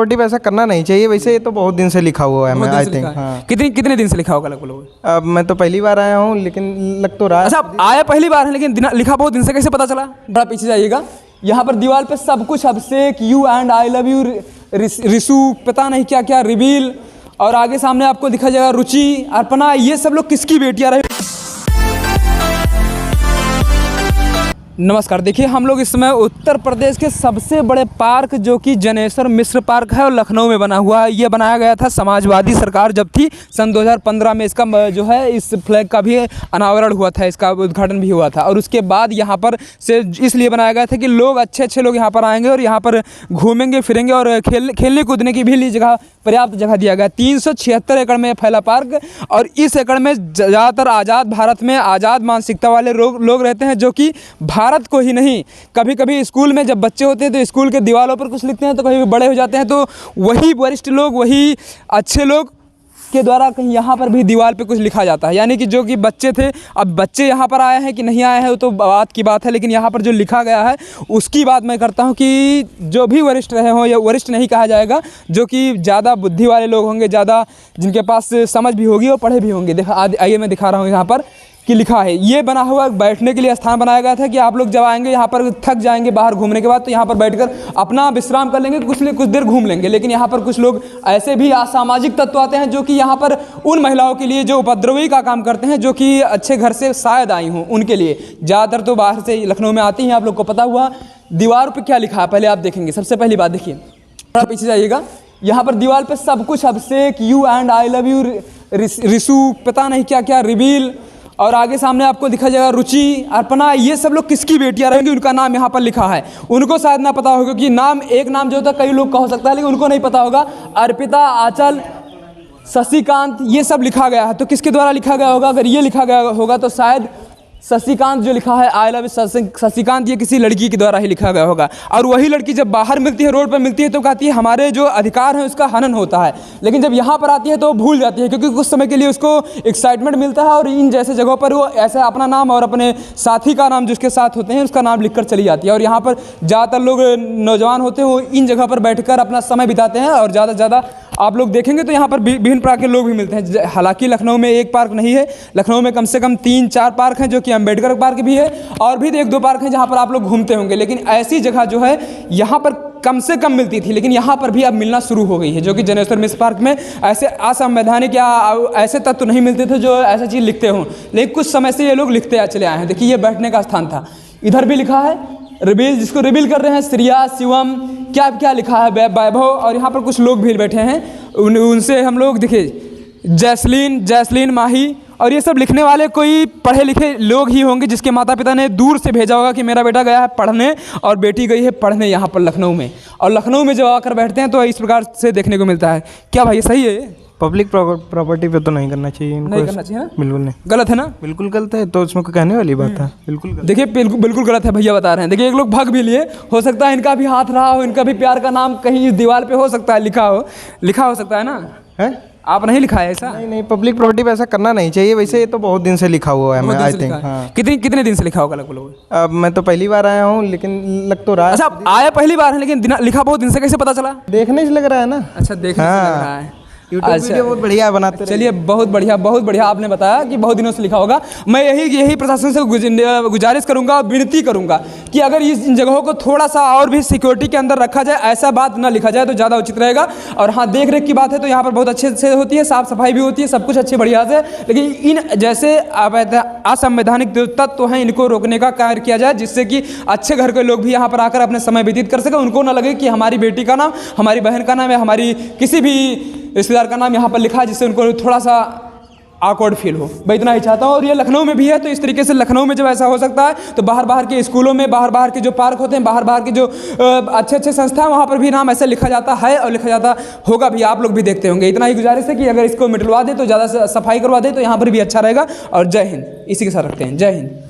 Property पे ऐसा करना नहीं चाहिए। वैसे ये तो बहुत दिन से लिखा हुआ है, मैं आई थिंक। हाँ। कितने दिन से लिखा होगा लगभग? अब मैं तो पहली बार आया हूँ, लेकिन लग तो रहा है। अच्छा, आप आया पहली बार है, लेकिन लिखा बहुत दिन से, कैसे पता चला? थोड़ा पीछे जाइएगा। यहाँ पर दीवार पे सब कुछ Abhishek, you and I love you, Risu, पता नहीं क्या क्या, रिवील, और आगे सामने आपको दिखा जाएगा रुचि, अर्पणा। ये सब लोग किसकी बेटियां रहे? नमस्कार। देखिए, हम लोग इस समय उत्तर प्रदेश के सबसे बड़े पार्क जो कि जनेश्वर मिश्र पार्क है और लखनऊ में बना हुआ है। ये बनाया गया था समाजवादी सरकार जब थी, सन 2015 में इसका जो है इस फ्लैग का भी अनावरण हुआ था, इसका उद्घाटन भी हुआ था। और उसके बाद यहाँ पर से इसलिए बनाया गया था कि लोग अच्छे लोग यहाँ पर आएंगे और यहाँ पर घूमेंगे फिरेंगे और खेलने कूदने की भी जगह, पर्याप्त जगह दिया गया। 376 एकड़ में फैला पार्क, और इस एकड़ में ज़्यादातर आज़ाद भारत में आज़ाद मानसिकता वाले लोग रहते हैं, जो कि भारत को ही नहीं, कभी कभी स्कूल में जब बच्चे होते हैं तो स्कूल के दीवारों पर कुछ लिखते हैं, तो कभी बड़े हो जाते हैं तो वही वरिष्ठ लोग, वही अच्छे लोग के द्वारा कहीं यहाँ पर भी दीवार पे कुछ लिखा जाता है। यानी कि जो कि बच्चे थे, अब बच्चे यहाँ पर आए हैं कि नहीं आए हैं वो तो बात की बात है, लेकिन यहाँ पर जो लिखा गया है उसकी बात मैं करता हूँ कि जो भी वरिष्ठ रहे हों, या वरिष्ठ नहीं कहा जाएगा, जो कि ज़्यादा बुद्धि वाले लोग होंगे, ज़्यादा जिनके पास समझ भी होगी और पढ़े भी होंगे। आइए मैं दिखा रहा हूँ यहाँ पर कि लिखा है। ये बना हुआ बैठने के लिए स्थान बनाया गया था कि आप लोग जब आएंगे यहाँ पर, थक जाएंगे बाहर घूमने के बाद, तो यहाँ पर बैठकर अपना विश्राम कर लेंगे, कुछ देर घूम लेंगे। लेकिन यहाँ पर कुछ लोग ऐसे भी असामाजिक तत्व आते हैं जो कि यहाँ पर उन महिलाओं के लिए जो उपद्रवी का काम करते हैं, जो कि अच्छे घर से शायद आई हों, उनके लिए। ज़्यादातर तो बाहर से लखनऊ में आती हैं, आप लोग को पता हुआ। दीवार पर क्या लिखा है पहले आप देखेंगे। सबसे पहली बात देखिए, थोड़ा पीछे जाइएगा। यहाँ पर दीवार पर सब कुछ Abhishek, you and I love you, Risu, पता नहीं क्या क्या, रिवील, और आगे सामने आपको दिखा जाएगा रुचि, अर्पणा। ये सब लोग किसकी बेटियां रहेंगी, उनका नाम यहाँ पर लिखा है। उनको शायद ना पता होगा कि नाम, एक नाम जो होता है कई लोग का हो सकता है, लेकिन उनको नहीं पता होगा। अर्पिता, आंचल, शशिकांत, ये सब लिखा गया है। तो किसके द्वारा लिखा गया होगा? अगर ये लिखा गया होगा तो शायद शशिकांत जो लिखा है, आई लव शशिकांत, ये किसी लड़की के द्वारा ही लिखा गया होगा। और वही लड़की जब बाहर मिलती है, रोड पर मिलती है, तो कहती है हमारे जो अधिकार हैं उसका हनन होता है। लेकिन जब यहाँ पर आती है तो भूल जाती है, क्योंकि कुछ समय के लिए उसको एक्साइटमेंट मिलता है, और इन जैसे जगहों पर वो ऐसे अपना नाम और अपने साथी का नाम जिसके साथ होते हैं उसका नाम लिखकर चली जाती है। और यहाँ पर ज़्यादातर लोग नौजवान होते हैं, वो इन जगह पर बैठकर अपना समय बिताते हैं। और ज़्यादा से ज़्यादा आप लोग देखेंगे तो यहाँ पर विभिन्न प्रकार के लोग भी मिलते हैं। हालांकि लखनऊ में एक पार्क नहीं है, लखनऊ में कम से कम 3-4 पार्क हैं, जो कि अम्बेडकर पार्क भी है, और भी 1-2 पार्क हैं जहाँ पर आप लोग घूमते होंगे। लेकिन ऐसी जगह जो है यहाँ पर कम से कम मिलती थी, लेकिन यहाँ पर भी अब मिलना शुरू हो गई है, जो कि जनेश्वर मिश्र पार्क में ऐसे असंवैधानिक या ऐसे तत्व नहीं मिलते थे जो ऐसी चीज़ लिखते हों। लेकिन कुछ समय से ये लोग लिखते चले आए हैं। देखिए, ये बैठने का स्थान था। इधर भी लिखा है रिवील, जिसको रिवील कर रहे हैं श्रिया, शिवम, क्या क्या लिखा है, वैभव। और यहाँ पर कुछ लोग भी बैठे हैं, उनसे हम लोग देखिए, जैसलीन, माही, और ये सब लिखने वाले कोई पढ़े लिखे लोग ही होंगे, जिसके माता पिता ने दूर से भेजा होगा कि मेरा बेटा गया है पढ़ने और बेटी गई है पढ़ने यहाँ पर लखनऊ में। और लखनऊ में जब आकर बैठते हैं तो इस प्रकार से देखने को मिलता है। क्या भाई सही है? पब्लिक प्रॉपर्टी पे तो नहीं करना चाहिए, नहीं करना चाहिए ना? बिल्कुल नहीं। गलत है ना? बिल्कुल गलत है, तो उसमें कोई कहने वाली बात है? बिल्कुल गलत। देखिए, बिल्कुल गलत है, भैया बता रहे हैं। देखिए, एक लोग भाग भी लिए, हो सकता है इनका भी हाथ रहा हो, इनका भी प्यार का नाम कहीं इस दीवार पे हो सकता है, लिखा हो सकता है ना? है, आप नहीं लिखा है ऐसा? नहीं, पब्लिक प्रॉपर्टी पे ऐसा करना नहीं चाहिए। वैसे ये तो बहुत दिन से लिखा हुआ है, मैं आई थिंक। हाँ। कितने दिन से लिखा होगा लगभग? अब मैं तो पहली बार आया हूँ, लेकिन लग तो रहा है। अच्छा, आया पहली बार है, लेकिन लिखा बहुत दिन से, कैसे पता चला? देखने से लग रहा है ना। अच्छा, देखने से लग रहा है। यूट्यूब वीडियो बहुत बढ़िया बनाते। चलिए, बहुत बढ़िया आपने बताया कि बहुत दिनों से लिखा होगा। मैं यही प्रशासन से गुजारिश करूंगा, विनती करूंगा कि अगर इन जगहों को थोड़ा सा और भी सिक्योरिटी के अंदर रखा जाए, ऐसा बात ना लिखा जाए तो ज़्यादा उचित रहेगा। और हाँ, देख रेख की बात है तो यहाँ पर बहुत अच्छे से होती है, साफ सफाई भी होती है, सब कुछ अच्छे बढ़िया से। लेकिन इन जैसे असंवैधानिक तत्व हैं, इनको रोकने का कार्य किया जाए, जिससे कि अच्छे घर के लोग भी यहाँ पर आकर अपने समय व्यतीत कर सके। उनको ना लगे कि हमारी बेटी का नाम, हमारी बहन का नाम या हमारी किसी भी रिश्तेदार का नाम यहाँ पर लिखा है, जिससे उनको थोड़ा सा ऑकवर्ड फील हो। मैं इतना ही चाहता हूँ। और ये लखनऊ में भी है, तो इस तरीके से लखनऊ में जब ऐसा हो सकता है तो बाहर के स्कूलों में, बाहर के जो पार्क होते हैं, बाहर के जो अच्छे संस्था हैं, वहाँ पर भी नाम ऐसे लिखा जाता है और लिखा जाता होगा भी, आप लोग भी देखते होंगे। इतना ही गुजारिश है कि अगर इसको मिटवा दे तो ज़्यादा से सफाई करवा दे तो यहाँ पर भी अच्छा रहेगा। और जय हिंद, इसी के साथ रखते हैं। जय हिंद।